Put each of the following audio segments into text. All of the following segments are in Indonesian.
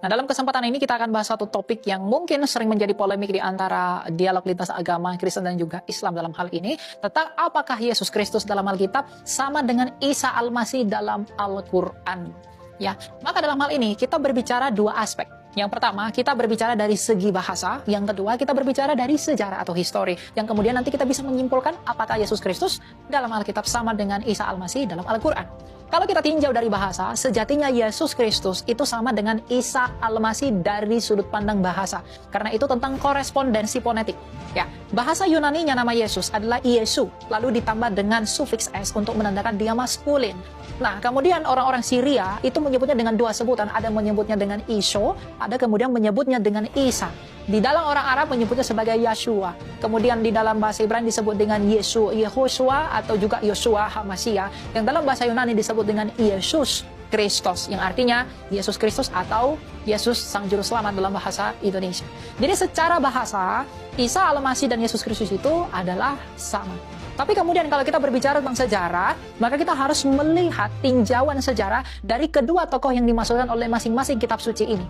Nah, dalam kesempatan ini kita akan bahas satu topik yang mungkin sering menjadi polemik di antara dialog lintas agama Kristen dan juga Islam dalam hal ini, tentang apakah Yesus Kristus dalam Alkitab sama dengan Isa Al-Masih dalam Al-Quran. Ya, maka dalam hal ini kita berbicara dua aspek. Yang pertama, kita berbicara dari segi bahasa. Yang kedua, kita berbicara dari sejarah atau histori. Yang kemudian nanti kita bisa menyimpulkan apakah Yesus Kristus dalam Alkitab sama dengan Isa Al-Masih dalam Al-Quran. Kalau kita tinjau dari bahasa, sejatinya Yesus Kristus itu sama dengan Isa Al-Masih dari sudut pandang bahasa. Karena itu tentang korespondensi fonetik. Ya, bahasa Yunaninya nama Yesus adalah Iesu, lalu ditambah dengan sufiks S untuk menandakan dia maskulin. Nah, kemudian orang-orang Syria itu menyebutnya dengan dua sebutan. Ada menyebutnya dengan Iso, ada kemudian menyebutnya dengan Isa. Di dalam orang Arab menyebutnya sebagai Yeshua. Kemudian di dalam bahasa Ibrani disebut dengan Yesu, Yehoshua atau juga Yosua Hamasia. Yang dalam bahasa Yunani disebut dengan Yesus Kristus, yang artinya Yesus Kristus atau Yesus Sang Juru Selamat dalam bahasa Indonesia. Jadi secara bahasa, Isa Al-Masih dan Yesus Kristus itu adalah sama. Tapi kemudian kalau kita berbicara tentang sejarah, maka kita harus melihat tinjauan sejarah dari kedua tokoh yang dimasukkan oleh masing-masing kitab suci ini.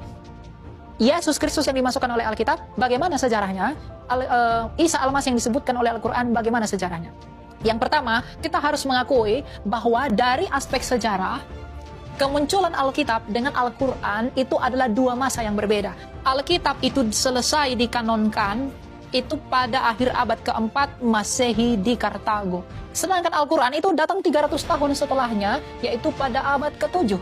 Yesus Kristus yang dimasukkan oleh Alkitab, bagaimana sejarahnya? Isa Al-Masih yang disebutkan oleh Al-Quran, bagaimana sejarahnya? Yang pertama, kita harus mengakui bahwa dari aspek sejarah, kemunculan Alkitab dengan Al-Quran itu adalah dua masa yang berbeda. Alkitab itu selesai dikanonkan itu pada akhir abad keempat Masehi di Kartago. Sedangkan Al-Quran itu datang 300 tahun setelahnya, yaitu pada abad ke-7.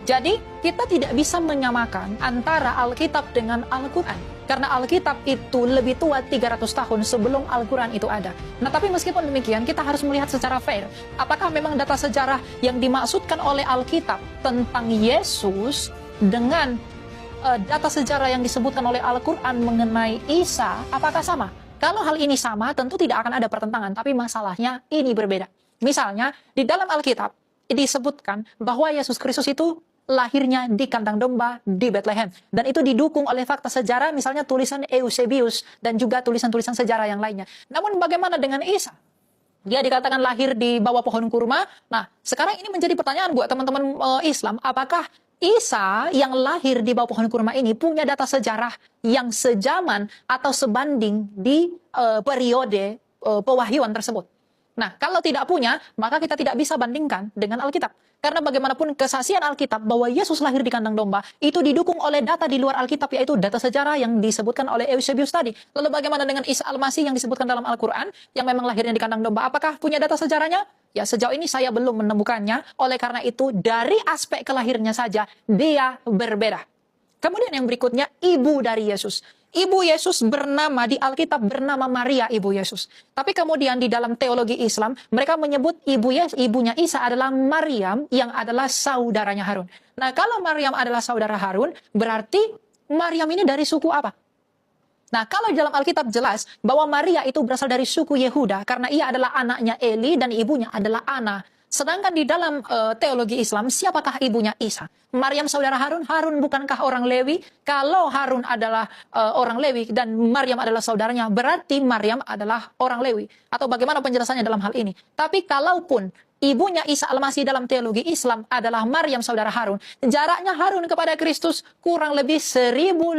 Jadi, kita tidak bisa menyamakan antara Alkitab dengan Al-Quran. Karena Alkitab itu lebih tua 300 tahun sebelum Al-Quran itu ada. Nah, tapi meskipun demikian, kita harus melihat secara fair. Apakah memang data sejarah yang dimaksudkan oleh Alkitab tentang Yesus dengan data sejarah yang disebutkan oleh Al-Quran mengenai Isa, apakah sama? Kalau hal ini sama, tentu tidak akan ada pertentangan. Tapi masalahnya ini berbeda. Misalnya, di dalam Alkitab disebutkan bahwa Yesus Kristus itu lahirnya di kandang domba di Bethlehem. Dan itu didukung oleh fakta sejarah, misalnya tulisan Eusebius dan juga tulisan-tulisan sejarah yang lainnya. Namun bagaimana dengan Isa? Dia dikatakan lahir di bawah pohon kurma. Nah, sekarang ini menjadi pertanyaan buat teman-teman Islam, apakah Isa yang lahir di bawah pohon kurma ini punya data sejarah yang sejaman atau sebanding di periode pewahyuan tersebut? Nah, kalau tidak punya, maka kita tidak bisa bandingkan dengan Alkitab. Karena bagaimanapun kesaksian Alkitab bahwa Yesus lahir di kandang domba, itu didukung oleh data di luar Alkitab, yaitu data sejarah yang disebutkan oleh Eusebius tadi. Lalu bagaimana dengan Isa Al-Masih yang disebutkan dalam Al-Quran, yang memang lahirnya di kandang domba? Apakah punya data sejarahnya? Ya, sejauh ini saya belum menemukannya. Oleh karena itu, dari aspek kelahirnya saja, dia berbeda. Kemudian yang berikutnya, ibu dari Yesus. Ibu Yesus bernama di Alkitab bernama Maria, ibu Yesus. Tapi kemudian di dalam teologi Islam, mereka menyebut ibunya Isa adalah Maryam yang adalah saudaranya Harun. Nah, kalau Maryam adalah saudara Harun, berarti Maryam ini dari suku apa? Nah, kalau di dalam Alkitab jelas bahwa Maria itu berasal dari suku Yehuda karena ia adalah anaknya Eli dan ibunya adalah Ana. Sedangkan di dalam teologi Islam, siapakah ibunya Isa? Maryam saudara Harun? Harun bukankah orang Lewi? Kalau Harun adalah orang Lewi dan Maryam adalah saudaranya, berarti Maryam adalah orang Lewi. Atau bagaimana penjelasannya dalam hal ini? Tapi kalaupun ibunya Isa Al-Masih dalam teologi Islam adalah Maryam saudara Harun, jaraknya Harun kepada Kristus kurang lebih 1.500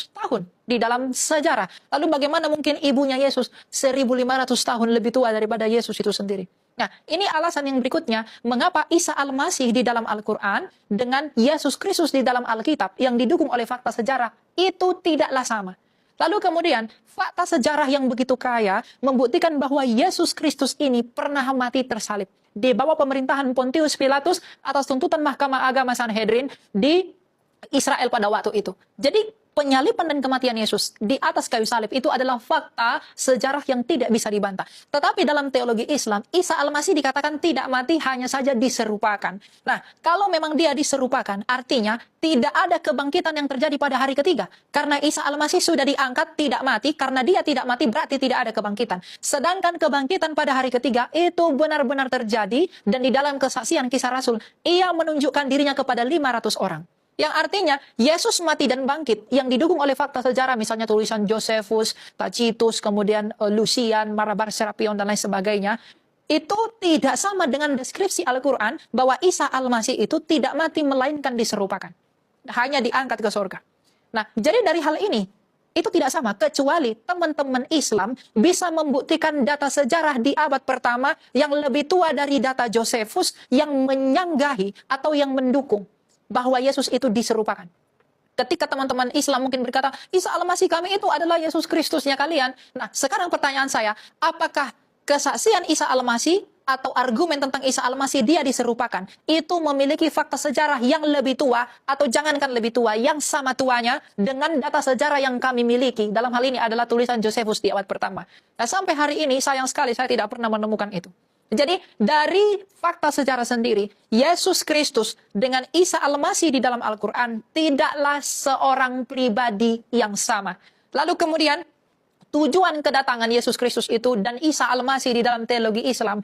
tahun di dalam sejarah. Lalu bagaimana mungkin ibunya Yesus 1.500 tahun lebih tua daripada Yesus itu sendiri? Nah, ini alasan yang berikutnya, mengapa Isa Al-Masih di dalam Al-Quran dengan Yesus Kristus di dalam Alkitab yang didukung oleh fakta sejarah, itu tidaklah sama. Lalu kemudian, fakta sejarah yang begitu kaya membuktikan bahwa Yesus Kristus ini pernah mati tersalib di bawah pemerintahan Pontius Pilatus atas tuntutan Mahkamah Agama Sanhedrin di Israel pada waktu itu. Jadi, penyaliban dan kematian Yesus di atas kayu salib itu adalah fakta sejarah yang tidak bisa dibantah. Tetapi dalam teologi Islam, Isa Al-Masih dikatakan tidak mati, hanya saja diserupakan. Nah, kalau memang dia diserupakan, artinya tidak ada kebangkitan yang terjadi pada hari ketiga. Karena Isa Al-Masih sudah diangkat tidak mati, karena dia tidak mati berarti tidak ada kebangkitan. Sedangkan kebangkitan pada hari ketiga itu benar-benar terjadi, dan di dalam kesaksian Kisah Rasul, ia menunjukkan dirinya kepada 500 orang. Yang artinya, Yesus mati dan bangkit, yang didukung oleh fakta sejarah, misalnya tulisan Josephus, Tacitus, kemudian Lucian, Marabar Serapion, dan lain sebagainya, itu tidak sama dengan deskripsi Al-Quran, bahwa Isa Al-Masih itu tidak mati, melainkan diserupakan. hanya diangkat ke surga. Nah, jadi dari hal ini, itu tidak sama, kecuali teman-teman Islam bisa membuktikan data sejarah di abad pertama yang lebih tua dari data Josephus yang menyanggahi atau yang mendukung bahwa Yesus itu diserupakan. Ketika teman-teman Islam mungkin berkata, Isa Al-Masih kami itu adalah Yesus Kristusnya kalian. Nah, sekarang pertanyaan saya, apakah kesaksian Isa Al-Masih atau argumen tentang Isa Al-Masih dia diserupakan, itu memiliki fakta sejarah yang lebih tua, atau jangankan lebih tua, yang sama tuanya dengan data sejarah yang kami miliki. Dalam hal ini adalah tulisan Josephus di abad pertama. Nah, sampai hari ini sayang sekali saya tidak pernah menemukan itu. Jadi dari fakta sejarah sendiri, Yesus Kristus dengan Isa Al-Masih di dalam Al-Quran tidaklah seorang pribadi yang sama. Lalu kemudian, tujuan kedatangan Yesus Kristus itu dan Isa Al-Masih di dalam teologi Islam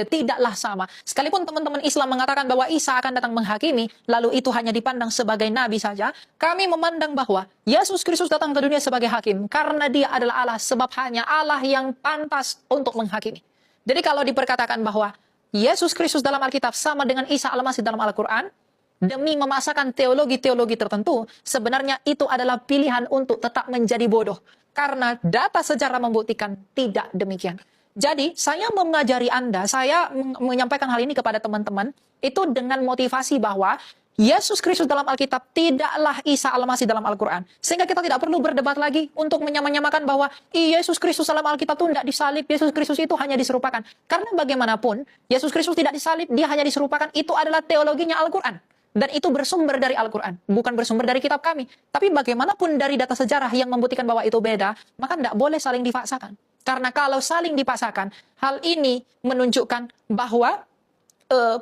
tidaklah sama. Sekalipun teman-teman Islam mengatakan bahwa Isa akan datang menghakimi, lalu itu hanya dipandang sebagai nabi saja, kami memandang bahwa Yesus Kristus datang ke dunia sebagai hakim karena dia adalah Allah, sebab hanya Allah yang pantas untuk menghakimi. Jadi kalau diperkatakan bahwa Yesus Kristus dalam Alkitab sama dengan Isa Al-Masih dalam Al-Quran, demi memasakkan teologi-teologi tertentu, sebenarnya itu adalah pilihan untuk tetap menjadi bodoh. Karena data sejarah membuktikan tidak demikian. Jadi, saya mengajari Anda, saya menyampaikan hal ini kepada teman-teman, itu dengan motivasi bahwa Yesus Kristus dalam Alkitab tidaklah Isa Al-Masih dalam Al-Quran. Sehingga kita tidak perlu berdebat lagi untuk menyamakan bahwa Yesus Kristus dalam Alkitab itu tidak disalib, Yesus Kristus itu hanya diserupakan. Karena bagaimanapun, Yesus Kristus tidak disalib, dia hanya diserupakan, itu adalah teologinya Al-Quran. Dan itu bersumber dari Al-Quran, bukan bersumber dari kitab kami. Tapi bagaimanapun dari data sejarah yang membuktikan bahwa itu beda, maka tidak boleh saling dipaksakan. Karena kalau saling dipaksakan, hal ini menunjukkan bahwa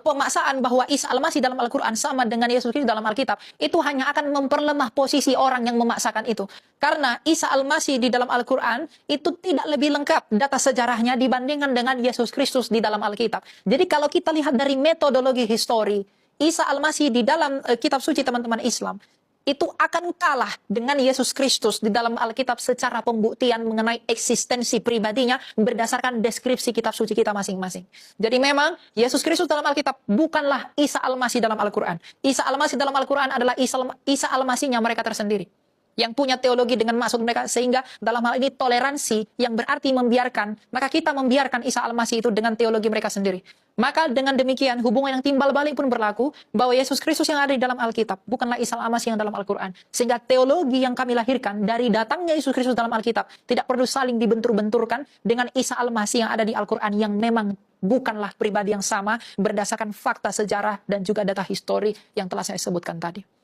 pemaksaan bahwa Isa Al-Masih dalam Al-Quran sama dengan Yesus Kristus dalam Alkitab, itu hanya akan memperlemah posisi orang yang memaksakan itu. Karena Isa Al-Masih di dalam Al-Quran itu tidak lebih lengkap data sejarahnya dibandingkan dengan Yesus Kristus di dalam Alkitab. Jadi kalau kita lihat dari metodologi histori, Isa Al-Masih di dalam kitab suci teman-teman Islam, itu akan kalah dengan Yesus Kristus di dalam Alkitab secara pembuktian mengenai eksistensi pribadinya berdasarkan deskripsi kitab suci kita masing-masing. Jadi memang Yesus Kristus dalam Alkitab bukanlah Isa Al-Masih dalam Al-Quran. Isa Al-Masih dalam Al-Quran adalah Isa Al-Masihnya mereka tersendiri, yang punya teologi dengan maksud mereka, sehingga dalam hal ini toleransi yang berarti membiarkan, maka kita membiarkan Isa Al-Masih itu dengan teologi mereka sendiri. Maka dengan demikian hubungan yang timbal balik pun berlaku bahwa Yesus Kristus yang ada di dalam Alkitab bukanlah Isa Al-Masih yang dalam Al-Quran. Sehingga teologi yang kami lahirkan dari datangnya Yesus Kristus dalam Alkitab tidak perlu saling dibentur-benturkan dengan Isa Al-Masih yang ada di Al-Quran yang memang bukanlah pribadi yang sama berdasarkan fakta sejarah dan juga data histori yang telah saya sebutkan tadi.